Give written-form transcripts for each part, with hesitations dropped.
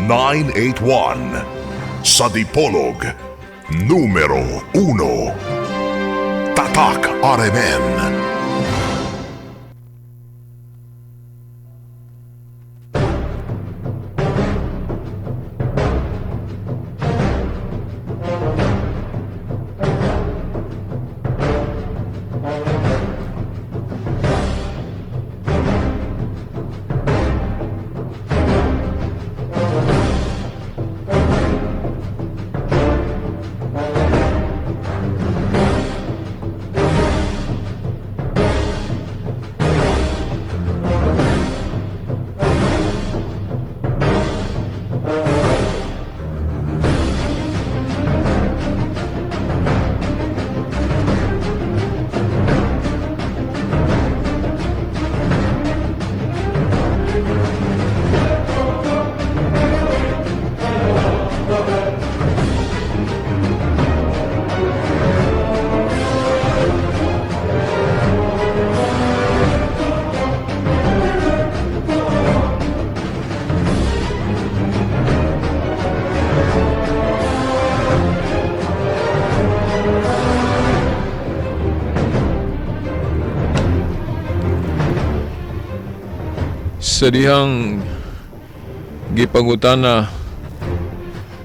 981. Sa Dipolog, numero 1. Tatak RMN. Sa dihang gipangutana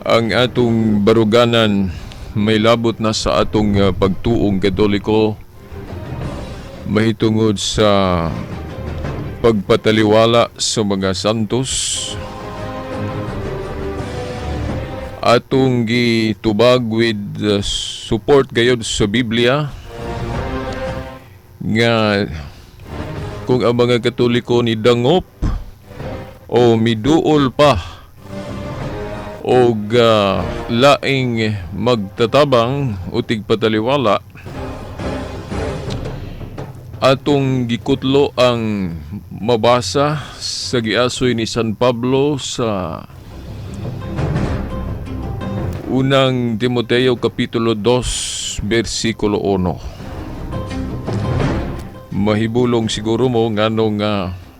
ang atong baruganan, may labot na sa atong pagtuong Katoliko mahitungod sa pagpataliwala sa mga santos. Atong gitubag with support gayud sa Biblia nga kung ang mga Katoliko ni dangop o miduol pa o laing magtatabang o tigpataliwala, atong gikutlo ang mabasa sa giasoy ni San Pablo sa unang Timoteo Kapitulo 2 versikulo 1. Mahibulong siguro mo nganong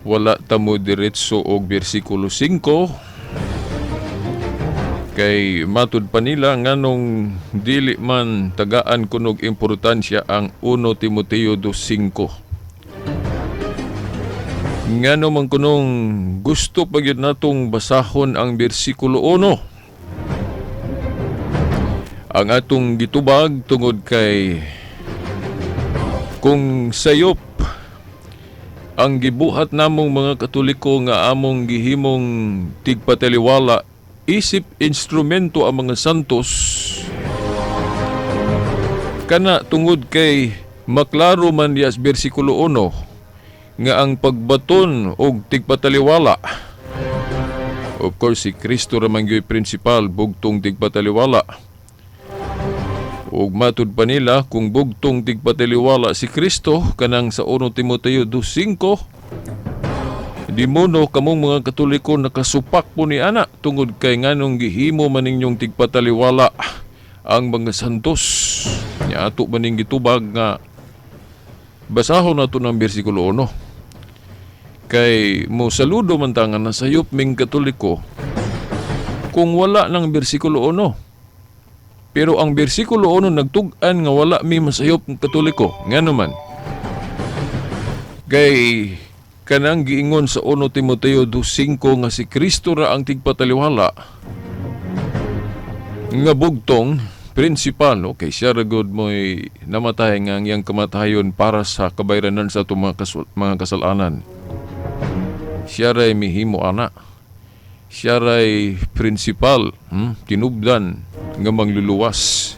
wala tamo diretso og bersikulo 5 kay matud pa nila nganong dili man tagaan kunog importansya ang 1 Timoteo 2:5. Ngano man kunong gusto pa gyud natong basahon ang bersikulo 1. Ang atong gitubag tungod kay kung sayop ang gibuhat namong mga Katoliko nga among gihimong tigpataliwala isip instrumento ang mga santos, kana tungod kay maklaro man dias bersikulo 1 nga ang pagbaton og tigpataliwala, of course si Kristo ra man gyud principal bugtong tigpataliwala. Ug matud pa nila kung bugtong tigpataliwala si Kristo kanang sa 1 Timoteo 2:5, di mo no kamong mga Katoliko nakasupak po ni ana tungod kay nganong gihimo man ninyong tigpataliwala ang mga santos. Nya ato maning gitubag nga basahon nato ng bersikulo 1 kay mo saludo man tangan na sayop ming Katoliko kung wala ng bersikulo 1. Pero ang bersikulo 1 nagtug-an nga wala mi masayop ng Katoliko. Nga naman, kay kanang giingon sa 1 Timoteo 2:5 nga si Kristo ra ang tigpataliwala nga bugtong principal, kay siya ra gud mo'y namatay nga ang iyang kamatayon para sa kabayranan sa itong mga kasalanan. Siya ra'y mihimo ana. Siya ra'y principal, tinubdan nga mangluluwas.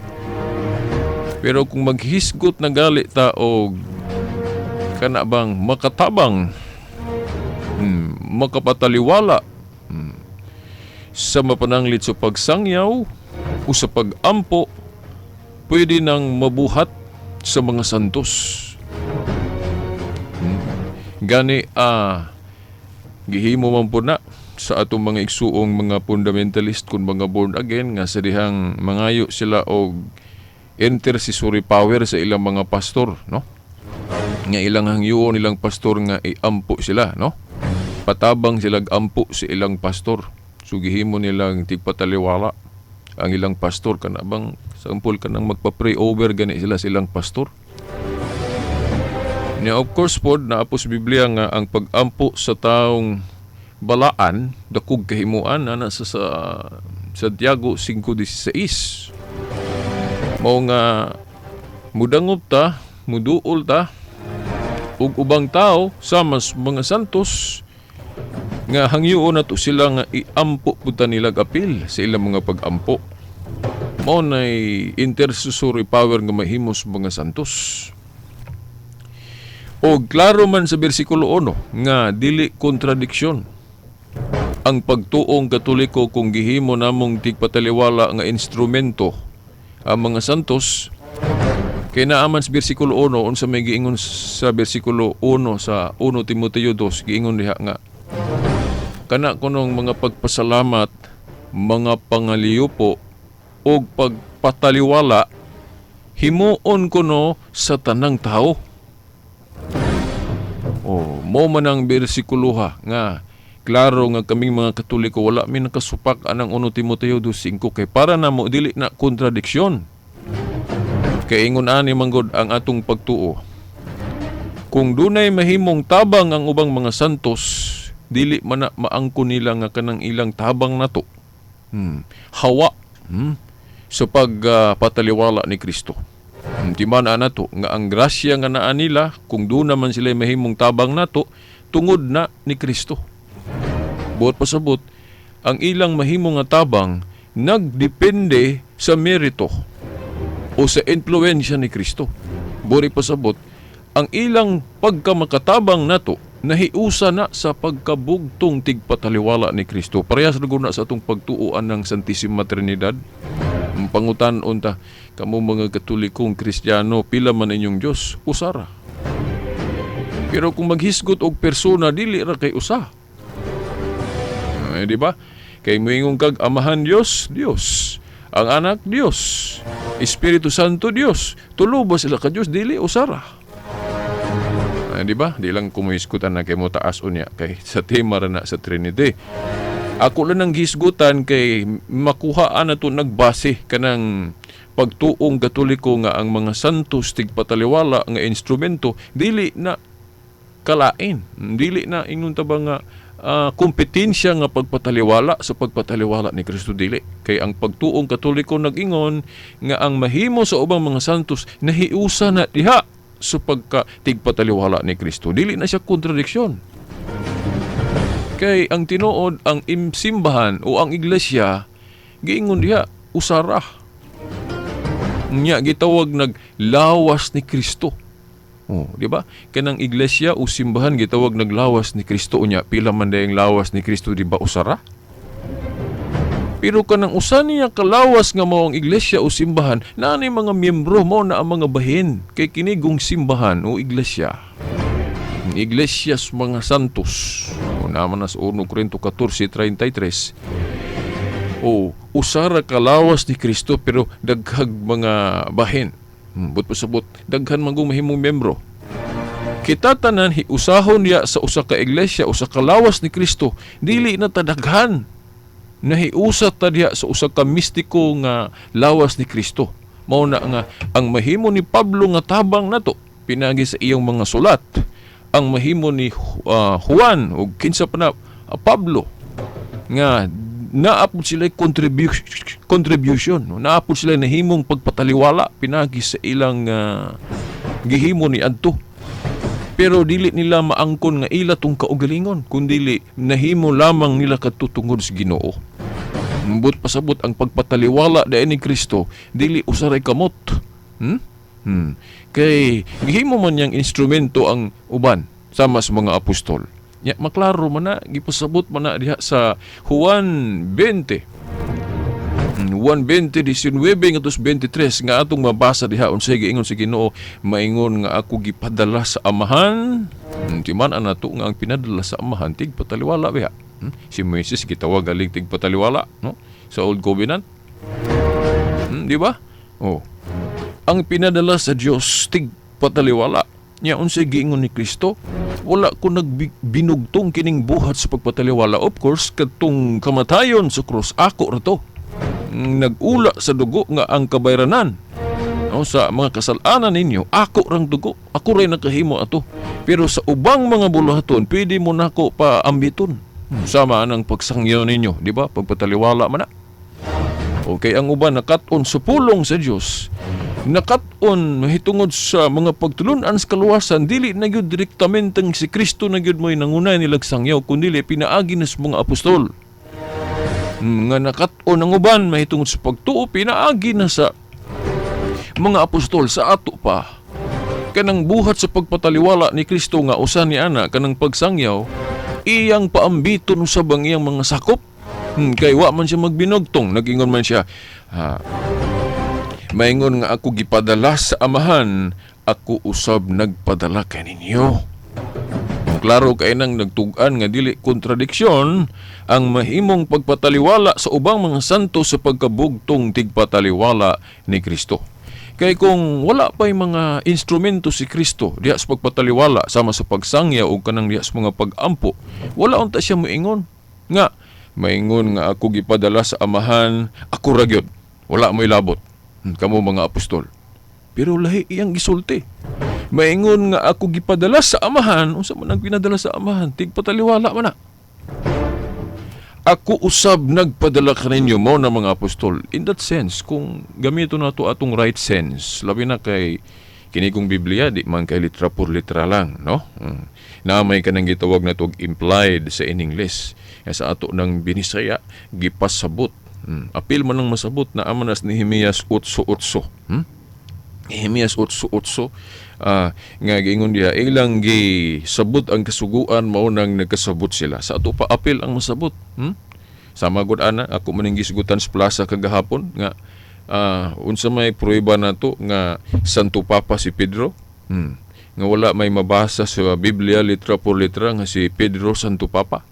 Pero kung maghisgot na gali ta o kana bang makatabang, makapataliwala sa mapananglit sa pagsangyaw o sa pagampo, pwede nang mabuhat sa mga santos. Gani gihimo man po na sa atong mga igsuong mga fundamentalist kung mga born again nga sa dihang mangayo sila og intercessory power sa ilang mga pastor, no? Nga ilang hangyoon ilang pastor nga iampo sila, no? Patabang sila ampo sa ilang pastor. So gihimo nilang tigpataliwala ang ilang pastor kana bang sampol ka nang magpa-pray over gani silang pastor. Nya of course pod naapos Biblia nga ang pag-ampo sa taong balaan dakog kahimuan ana sa Santiago 5:16. Mao nga mudangop ta, muduol ta ug ubang tao sama sa mga santos nga hangyoon nato sila nga iampo pud ta nila apil sa ilang mga pag-ampo. Mao nay intercessory power nga mahimo sa mga santos. O klaro man sa bersikulo 1 nga dili kontradiksyon ang pagtuong Katoliko kung gihimo namong tigpataliwala nga instrumento ang mga santos. Kay naaman sa bersikulo 1 unsa may giingon sa bersikulo 1 sa 1 Timoteo 2 giingon diha nga kana kunong mga pagpasalamat, mga pangaliupo o pagpataliwala himuon kuno sa tanang tao. Mo man ang bersikulo nga klaro nga kaming mga Katoliko wala mi nakasupak anang 1 Timoteo 2:5 kay para namo dili na kontradiksyon. Kay ingon ani manggod ang atong pagtuo. Kung dunay mahimong tabang ang ubang mga santos, dili man na maangkon nila nga kanang ilang tabang nato. Hawa sa pagpataliwala ni Kristo. Di man nato nga ang grasya nga naa nila kung doon naman sila mahimong tabang nato tungod na ni Kristo. Buot pasabot ang ilang mahimong nga tabang nagdepende sa merito o sa influensya ni Kristo. Buot pasabot ang ilang pagkamakatabang nato nahiusa na sa pagkabugtong tigpataliwala ni Kristo. Parehas na guna sa atong pagtuuan ng Santissima Trinidad. Ang pangutan-on ta, kamo mga Katolikong Kristiyano, pila man inyong Diyos, usara. Pero kung maghisgot og persona, dili ra kay usa. Di ba? Kay moingon kag amahan Diyos, Diyos. Ang anak Diyos. Espiritu Santo Diyos. Tulo ba sila ka Diyos? Dili usara. Di ba? Di lang kumuhisgutan na kay mo taas unya kay sa tema ra na sa Trinity. Ako lang ang hisgutan kay makuhaan na ito nagbase kanang pagtuong Katoliko nga ang mga santos tigpataliwala nga instrumento dili na kalain, dili na ingon ta ba nga kompetensya nga pagpataliwala sa pagpataliwala ni Kristo dili. Kay ang pagtuong Katoliko nag-ingon nga ang mahimo sa ubang mga santos nahiusa na diha sa pagka-tigpataliwala ni Kristo. Dili na siya kontradiksyon. Kay ang tinuod, ang simbahan o ang iglesia, giingon diha, usara. Nya gitawag naglawas ni Kristo. Di ba? Kanang iglesia o simbahan gitawag naglawas ni Kristo unya. Pila man dayang lawas ni Kristo, di ba usara? Pero kanang usa niya kalawas nga mao ang iglesia o simbahan, naanay mga miyembro mo na ang mga bahin kay kinigong simbahan o iglesia. Iglesias mga santos. Naman nas 1 Corinto 14:33. Usara kalawas ni Kristo pero daghag mga bahin. But pasabot daghan magong mahimong miyembro. Kita tanan hiusahon niya sa usa ka iglesia o sa kalawas ni Kristo, dili na tadaghan. Nahiusa ta diha sa usa ka mistiko nga lawas ni Kristo. Mao na nga ang mahimo ni Pablo nga tabang nato pinagi sa iyang mga sulat. Ang mahimo ni Juan o kinsa pa na Pablo nga naapod sila contribution, naapod sila nahimong pagpataliwala pinagi sa ilang gihimo ni adto. Pero dili nila maangkon nga ila tong kaugalingon, kundi nahimo lamang nila katutungod sa Ginoo. But pasabot ang pagpataliwala dayon ni Kristo dili usaray kamot. Kay gihimo man yang instrumento ang uban sama sa mga apostol. Ya maklaro man na gipasabot man na diha sa Juan 20. 1:20-19 ngatos 23 nga atong mabasa diha unsay giingon sa Ginoo, maingon nga ako gipadala sa amahan. Timan nato nga ang pinadala sa amahan tigpataliwala biha. Si Moises gitawag galing tigpataliwala, no? Sa Old Covenant. Di ba? Ang pinadala sa Dios tigpataliwala. Nya unsay giingon ni Kristo? Wala ko nagbinugtong kining buhat sa pagpataliwala. Of course, katong kamatayon sa krus, ako ra to. Nag-ula sa dugo nga ang kabayranan. No, sa mga kasalanan ninyo, ako rang dugo. Ako ray nakahimo ato. Pero sa ubang mga buluhaton, pwede mo nako paambiton. Sama ng pagsangyaw ninyo, di ba? Pagpataliwala man na. Okay, ang uban nakat-on sa pulong sa Dios. Nakat-on mahitungod sa mga pagtulunan sa kaluwasan, dili na gyud direktamenteng si Kristo na gyud mo'y nangunay nilag sangyaw, kundi pinaagi na sa mga apostol. Nga nakat-on ang uban mahitungod sa pagtuo, pinaagi na sa mga apostol sa ato pa. Kanang buhat sa pagpataliwala ni Kristo nga usa ni ana kanang pagsangyaw, iyang paambiton sa iyang mga sakop. Kay wa man siya magbinugtong, nagingon man siya, maingon nga ako gipadala sa amahan, ako usab nagpadala kaninyo. Klaro kay nang nagtug-an nga dili kontradiksyon ang mahimong pagpataliwala sa ubang mga santo sa pagkabugtong tigpataliwala ni Kristo. Kay kung wala pa'y mga instrumento si Kristo diha sa pagpataliwala sama sa pagsangya o kanang diha sa mga pag-ampo, wala unta siya moingon nga maingon nga ako gipadala sa amahan, ako ra gyud, wala mo'y labot. Kamo mga apostol. Pero lahi iyang gisulti. Maingon nga ako gipadala sa amahan, unsa man ang pinadala sa amahan, tigpataliwala man na. Ako usab nagpadala kaninyo mo na mga apostol. In that sense, kung gamito na to atong right sense, labi na kay kini kong Biblia, di man kay litra por litra lang, no? Na may kanang gitawag na tog implied sa in English. Sa ato ng binisaya, gipasabot. Apil man ng masabot na amanas ni Nehemias 8:8. Nehemias 8:8 nga giingon diha ilang gisabot ang kasuguan mao nang nagkasabot sila. Sa ato pa apil ang masabot. Sama gud ana ako maning gisgutan sa plaza kagahapon nga unsa may prueba nato nga Santo Papa si Pedro. Nga wala may mabasa sa Biblia litra por litra nga si Pedro Santo Papa.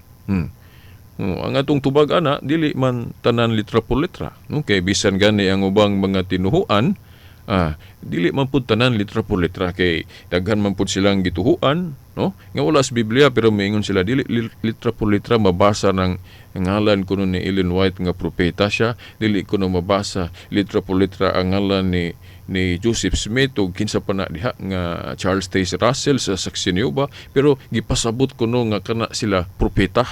Ang atong tubag ana dili man tanan litra por litra. Okay, bisan gani ang ubang mga tinuhuan, dili man pud tanan litra por litra kay daghan man pud silang gituhuan, no? Nga wala sa Biblia pero moingon sila dili litra por litra mabasa ng ngalan kuno ni Ellen White nga propeta siya, dili kuno mabasa litra por litra ang ngalan ni Joseph Smith o kinsa pa na diha nga Charles Taze Russell sa Saksi Jehovah, pero gipasabot kuno nga kana sila propeta.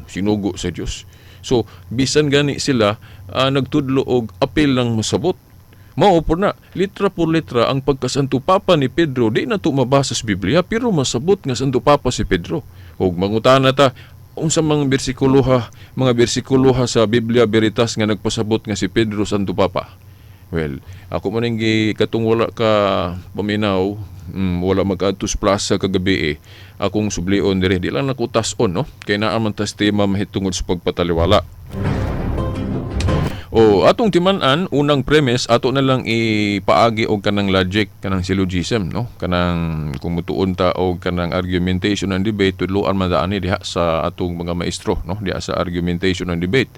Sinugo sa Dios. So bisan gani sila nagtudlo og apil lang masabot. Mao po na litra por litra ang pagkasanto papa ni Pedro, di na to mabasa sa Biblia pero masabot nga santo papa si Pedro. Og mangutana ta unsa mga bersikulo sa Biblia Veritas nga nagpasabot nga si Pedro santo papa. Well, ako man katong wala ka paminaw, wala mag-adtos plaza kagabi akong sublion dire, di lang nakutas-on, no? Kaya naaman tas tema mahitungod sa pagpataliwala. O atong timan-an, unang premise, ato na lang ipaagi og kanang logic, kanang syllogism, no? Kanang kung mutuon ta og kanang argumentation and debate, tudloan man daani diha sa atong mga maestro, no? Diha sa argumentation and debate.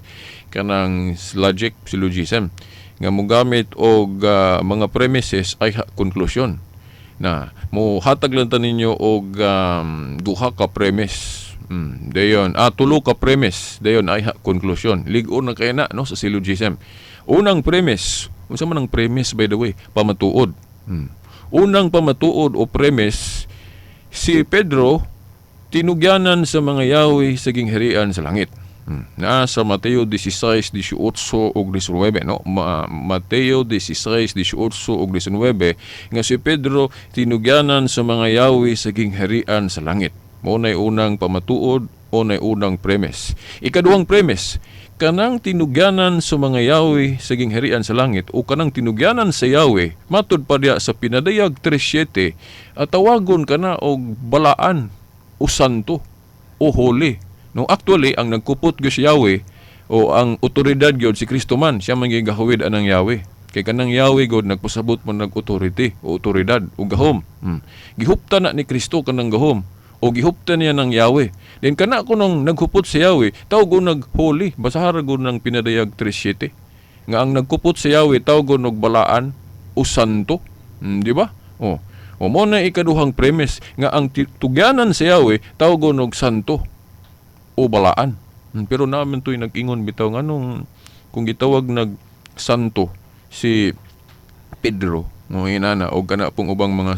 Kanang logic, syllogism nga mogamit og mga premises ay conclusion na mo hatag lang ta ninyo og duha ka premise dayon tulo ka premise dayon ay conclusion lig-on na kay na no sa syllogism. Unang premise, unsa man ang premise by the way, pamatuod. Unang pamatuod o premise, si Pedro tinugyanan sa mga yawi sa gingharian sa langit. Na sa Mateo 16:18 ug 19, no? Mateo 16:18 ug 19 nga si Pedro tinugyanan sa mga yawi sa gingharian sa langit. Mao nay unang pamatuod o nay unang premise. Ikaduhang premise, kanang tinugyanan sa mga yawi sa gingharian sa langit o kanang tinugyanan sa yawi matud pa diha sa pinadayag 3:7 tawagon kana og balaan o santo o holy. No, actually, ang nagkupot gyud si Yahweh o ang otoridad gyud si Kristo man, siya man gigahawid anang Yahweh. Kay kanang Yahweh god nagpasabot man nag-authority o otoridad o gahom. Gihupta na ni Kristo kanang gahom o gihupta niya ng Yahweh. Then kana kunong naghupot si Yahweh, tawag nag-holy, basahara gud ng pinadayag 3:7. Nga ang nagkupot si Yahweh tawag og balaan o santo, di ba? O mo na ikaduhang premise nga ang tugyanan sa Yahweh tawgon og santo o balaan. Pero naman to'y nag-ingon bitaw nganong kung gitawag nag santo si Pedro mo inana og kana pong ubang mga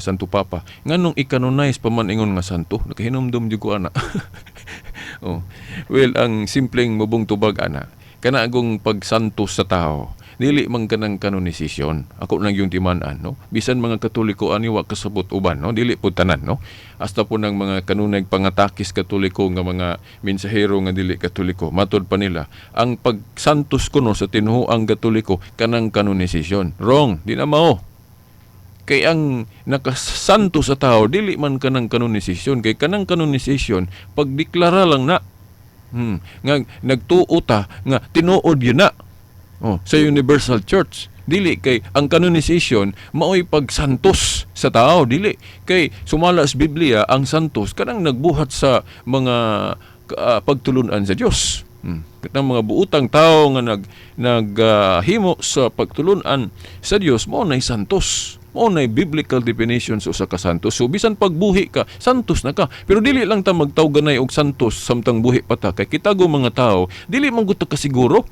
santo papa nganong i-canonize pa man ingon nga santo nakahinumdum jud ko ana. Oh. Well, ang simpleng mubong tubag ana kana agong pagsantos sa tao dili man kanang kanonisasyon ako nang yung timan-an no bisan mga Katoliko ani wa kasabot uban no dili pud tanan no hasta po ng mga kanunay pangatakis Katoliko nga mga mensahero nga dili Katoliko matud pa nila ang pagsantos kuno sa tinuoang Katoliko kanang kanonisasyon wrong di na mao kay ang nakasanto sa tao dili man kanang kanonisasyon kay kanang kanonisasyon pagdeklara lang na nga nagtuo ta nga tinuod yun na sa Universal Church dili kay ang canonization mao'y pagsantos sa tao dili kay sumala sa Biblia ang santos kanang nagbuhat sa mga pagtulunan sa Dios kanang mga buutang tao nga naghimo sa pagtulunan sa Dios mao nay santos mao nay biblical definition sa usa ka santos so bisan pagbuhi ka santos na ka pero dili lang ta magtawganay og santos samtang buhi pa ta kay kitago mga tao dili man gud ta kasiguro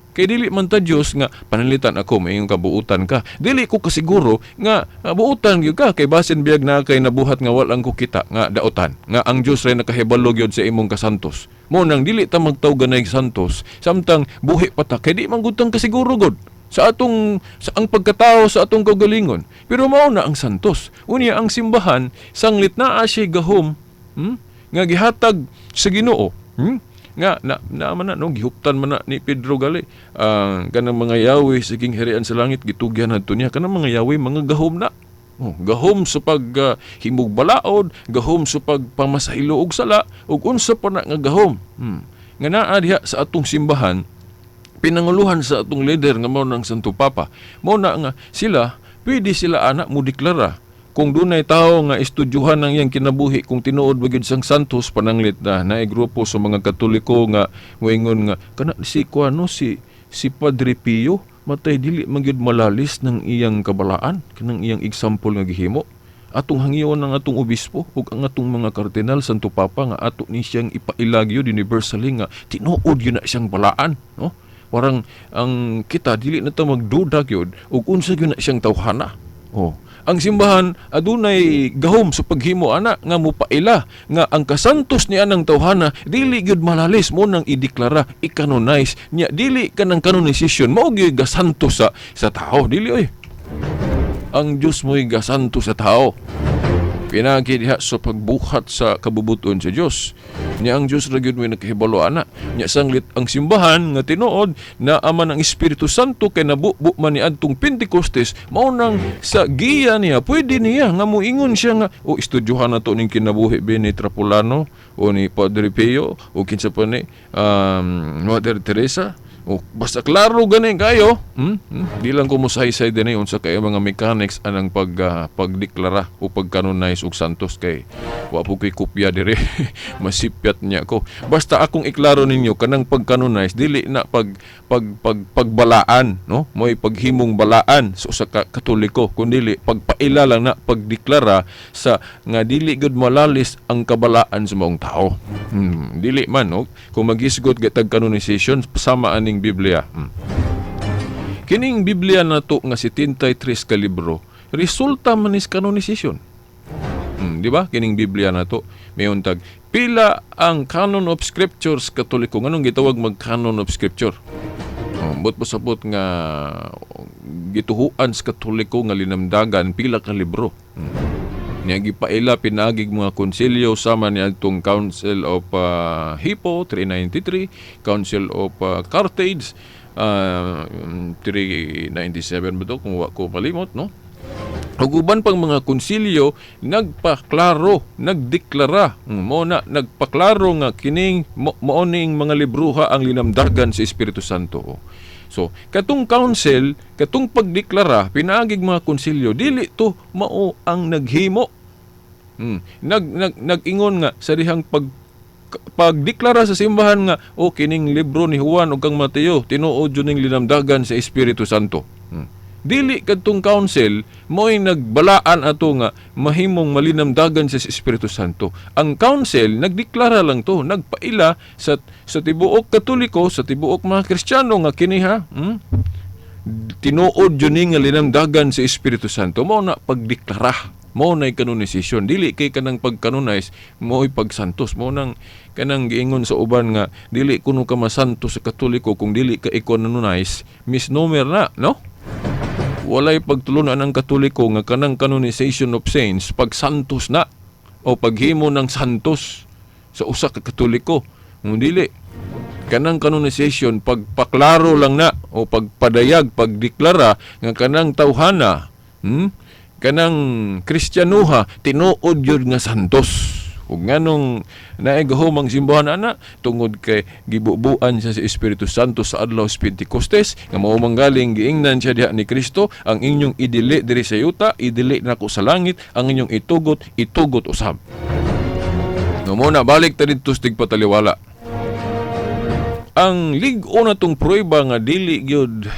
kay dili man ta Dios nga panalitan ako mayong kabuutan ka dili ko kasiguro nga buutan gyud ka kay basin biyag na kay nabuhat nga walang ko kita nga daotan nga ang Dios ray nakahibalo gyud sa imong kasantos mo nang dili ta magtawganay santos samtang buhi pa ta kay di man gud tang kasiguro gud sa ang pagkatao sa atong kaugalingon pero mao na ang santos unya ang simbahan sanglit naa siya gahom nga gihatag sa Ginoo nga na no gihuptan man na ni Pedro gali kanang mga Yahweh siging herian sa langit gitugyan adto niya kanang mga Yahweh mga gahom na gahom sa himog balaod gahom sa pagpamasahilo og sala ug unsa pa na nga gahom nga naa diha sa atong simbahan pinanguluhan sa atong leader nga mao nang Santo Papa mao na nga sila pwede sila anak mo deklara kung dunay tao nga estudyuhan ng iyang kinabuhi kung tinuod ba gyud sang santos pananglit na grupo sa mga Katoliko nga moingon nga kana si kuano si Padre Pio matay dili man gyud malalis ng iyang kabalaan kanang iyang example nga gihimo atong hangiyon ng atong obispo ug ang atong mga kardinal Santo Papa nga ato ni siyang ipailag yun universally nga tinuod yun na siyang balaan no parang ang kita dili na ta magduda gyud ug unsa gyud na siyang tawhana ang simbahan adunay gahom sa paghimo ana nga mopaila nga ang kasantos ni anang tawhana dili gyud malalis mo nang ideklara i-canonize nya dili kanang canonization mao gyud gasantos sa tao dili oy ang Dios mo'y gasantos sa tao pinagi diha sa pagbuhat sa kabubuton sa Dios nya ang Dios ra gyud may nakahibalo ana nya sanglit ang simbahan nga tinuod na aman ang Espiritu Santo kay nabubo man ni adtong Pentecostes mao nang sa giya niya pwede niya nga moingon siya nga estudyuhan nato ning kinabuhi ni Trapulano o ni Padre Pio o kinsa pa ni Mother Teresa basta klaro ganin kayo di lang ko mosaysay din unsa kay mga mechanics anang pagdeklara o pagcanonize og santos kay wa po ko'y kopya dire masipyat niya ko basta akong iklaro ninyo kanang pagcanonize dili na pagbalaan no mo'y paghimong balaan sa usa ka Katoliko kundi pagpaila lang na pagdeklara sa nga dili gud malalis ang kabalaan sa maong tao dili man no kung magisgot gatag canonization sama aning Biblia kining Biblia nato nga 73 ka libro resulta man is canonization di ba kining Biblia nato mayon tag pila ang canon of scriptures Katoliko nganong gitawag mag canon of scripture but pasabot nga gituhuan sa Katoliko nga linamdagan pila ka libro niya gipaila pinagig mga konsilyo sama ni adtong Council of Hippo 393 Council of Carthage 397 ba to kung wa ko malimot no ug uban pang mga konsilyo nagpaklaro nagdeklara mo na nagpaklaro nga kining mao ning mga libruha ang linamdagan sa Espiritu Santo so katong council katong pagdeklara pinaagig mga konsilyo dili to mao ang naghimo nag-ingon nga sa dihang pagdeklara sa simbahan nga kining libro ni Juan ug kang Mateo tinuod yun ning linamdagan sa Espiritu Santo Dili kadtong council mo'y nagbalaan ato nga mahimong malinamdagan sa Espiritu Santo. Ang council nagdeklara lang to, nagpaila sa tibuok Katoliko, sa tibuok mga Kristiyano nga kini tinuod yun nga linamdagan sa Espiritu Santo. Mao na pagdeklara, mao na kanonisasyon. Dili kay kanang pagkanonize mo'y pagsantos. Mao nang kanang giingon sa uban nga dili kuno ka masanto sa Katoliko kung dili ka i-canonize, misnomer na, no? Walay pagtulunan ng Katoliko nga kanang canonization of saints pagsantos na o paghimo ng santos sa usa ka Katoliko. Kung dili kanang canonization pagpaklaro lang na o pagpadayag, pagdeklara nga kanang tawhana, kanang Kristyanuha tinuod yun nga santos. Ug nganong naigahom ang simbahan ana tungod kay gibubuan siya sa Espiritu Santo sa adlaw sa Pentecostes nga mao manggaling giingnan siya diha ni Kristo, ang inyong idili diri sa yuta, idili nako sa langit, ang inyong itugot usab. No mo na balik ta didto sa tigpataliwala. Ang lig-o na tong prueba nga dili gyud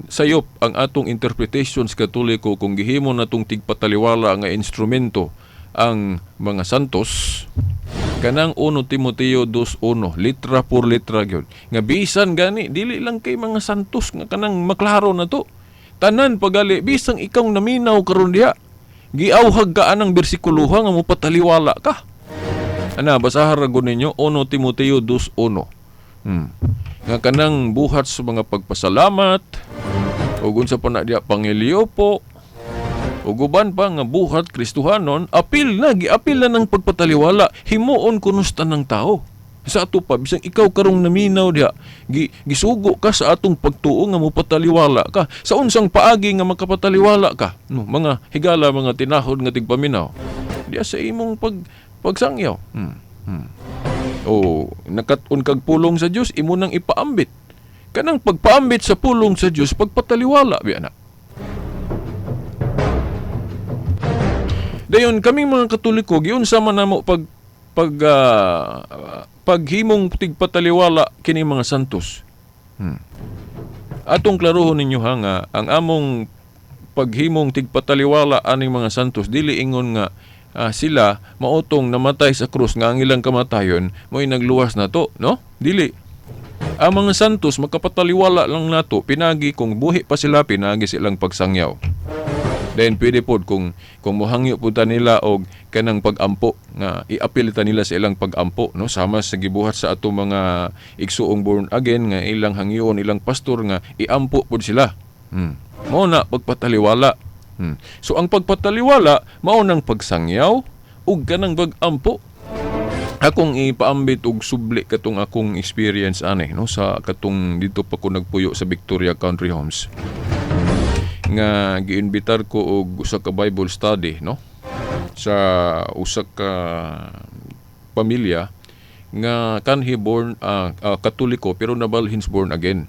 sayop ang atong interpretation sa Katoliko kung gihimo na tong tigpataliwala nga instrumento ang mga santos, kanang 1 Timoteo 2:1, litra por litra gyud. Nga bisan gani dili lang kay mga santos nga kanang maklaro na to. Tanan pagali bisang ikaw naminaw karon diha, giawhag ka anang bersikuloha nga mopataliwala ka. Ana basahan ra gud ninyo 1 Timoteo 2:1. Nga kanang buhat sa mga pagpasalamat ug unsa pa na diha pangilyopo ug uban pa nga buhat Kristohanon, giapil na ng pagpataliwala, himuon kunos tanang tao. Sa ato pa bisang ikaw karong naminaw diha, gisugo ka sa atong pagtuo nga mopataliwala ka. Sa unsang paagi nga makapataliwala ka? No, mga higala, mga tinahod nga tigpaminaw. Diya sa imong pagsangyaw. O nakatun kag pulong sa Dios, imo nang ipaambit. Kanang pagpaambit sa pulong sa Dios, pagpataliwala biya na. Dayon kaming mga Katoliko giunsa man namo paghimong tigpataliwala kini mga santos. Atong klarohon ninyo nga ang among paghimong tigpataliwala aning mga santos dili ingon nga sila mautong namatay sa krus nga ang ilang kamatayon mo'y nagluwas na to, no? Dili. Ang mga santos makapataliwala lang nato pinagi kung buhi pa sila, pinagi silang pagsangyaw. Then pwede pod kung mohangyo po ta nila og kanang pag-ampo nga iapil ta nila sa ilang pag-ampo, no, sama sa gibuhat sa ato mga igsuong born again nga ilang hangyoon, ilang pastor nga iampo pod sila. Mao na pagpataliwala. So ang pagpataliwala mao nang pagsangyaw ug kanang pag-ampo. Akong ipaambit og subli katong akong experience ani, no, sa katong dito pa ko nagpuyo sa Victoria Country Homes. Nga giinbitar ko og usa ka Bible study, no, sa usa ka pamilya nga kanhi born Katoliko pero nabalhins born again.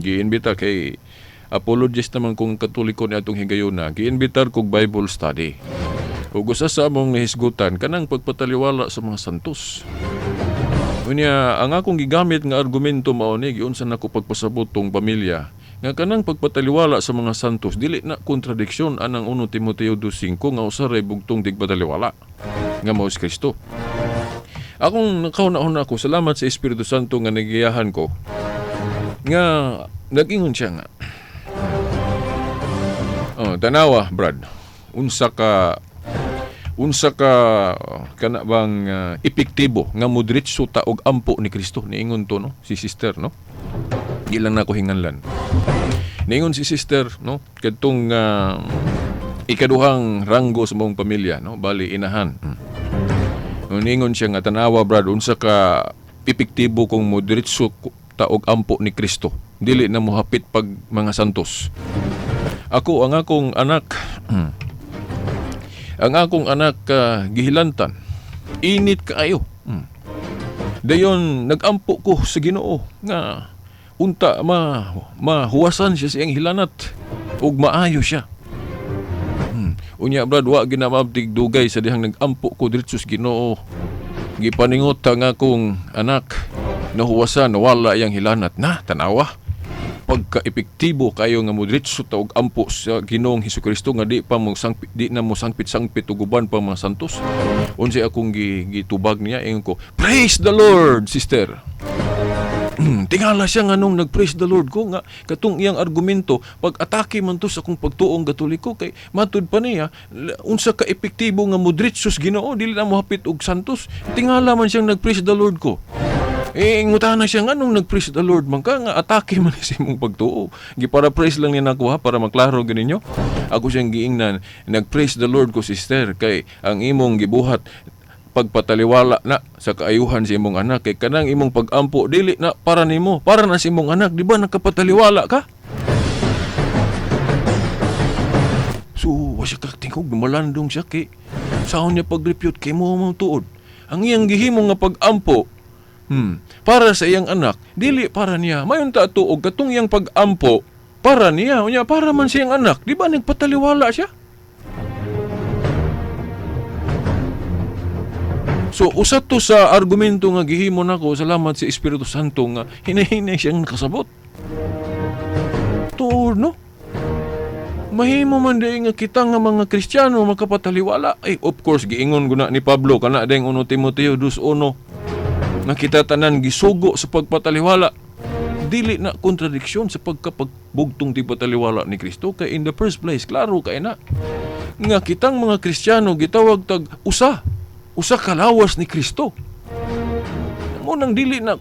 Giinbitar kay apologist naman kung Katoliko ni atong higayuna, giinbitar kog Bible study. Ug usa sa among nahisgutan kanang pagpataliwala sa mga santos. Unya ang akong gigamit nga argumento mao ni giunsa nako pagpasabot tong pamilya nga kanang pagpataliwala sa mga santos dili na kontradiksyon anang 1 Timoteo 2:5 nga usaray bugtong tigpataliwala nga mao si Kristo. Akong nakauna-una ako, salamat sa Espiritu Santo nga nagiyahan ko nga nagingon siya nga tanawa Brad, unsa ka kana bang epektibo nga modretso ta og ampo ni Kristo, niingon to, no, si sister, no, di lang nako hinganlan. Niingon si sister, no, kadtong ikaduhang ranggo sa mong pamilya, no, bali inahan. Niingon siya nga tanawa Brad, unsa ka epektibo kung modretso ta og ampo ni Kristo, dili na mohapit pag mga santos. Ako ang akong anak gihilantan, init kaayo. Dayon nagampo ko sa Ginoo nga unta mahuwasan siya sa iyang hilanat ug maayo siya. Unya Brad, wa ginamabtig dugay sa dihang nagampo ko diretso sa Ginoo. Gipaningot ang akong anak nahuwasan, nawala iyang hilanat na tanawa. pagka-epektibo kayo nga modritso ta og ampo sa Ginoong Hesukristo nga di na mo sangpit-sangpit og uban pa mga santos. Unsa akong gitubag niya ingon ko, praise the Lord, sister. Tingala siya nga nung nag-praise the Lord ko nga katong iyang argumento pag atake man to sa akong pagtuong Katoliko kay matud pa niya unsa ka epektibo nga modritsos Ginoo dili na mo hapit og santos. Tingala man siyang nag-praise the Lord ko. Ingutahan na siya nga nung nag-praise the Lord man ka nga atake man sa imong pagtuo. Para-praise lang niya nako ha para maklaro ganinyo. Ako siyang giingnan nag-praise the Lord ko sister kay ang imong gibuhat pagpataliwala na sa kaayuhan sa imong anak kay kanang imong pag-ampo dili na para nimo para na sa imong anak di ba nakapataliwala ka. So wala siya katingog malandong siya kay saan niya pag-repute kay mo tuod ang iyang gihimo nga pag-ampo para sa iyang anak dili para niya mayon ta tuog katong iyang pag-ampo para niya unya para man sa iyang anak di ba nagpataliwala siya. So, usa to sa argumento nga gihimo nako salamat sa Espiritu Santo nga hinahinay siyang nakasabot. Tuod, no? Mahimo man day nga kita nga mga Kristiyano makapataliwala. Ay, of course, giingon guna ni Pablo kana dayng 1 Timoteo 2:1 nga kita tanan gisugo sa pagpataliwala. Dili na kontradiksyon sa pagkapagbugtong ti pataliwala ni Kristo kay in the first place, klaro kay na nga kitang mga Kristiyano gitawag tag usa ka lawas ni Kristo. Mo nang dili na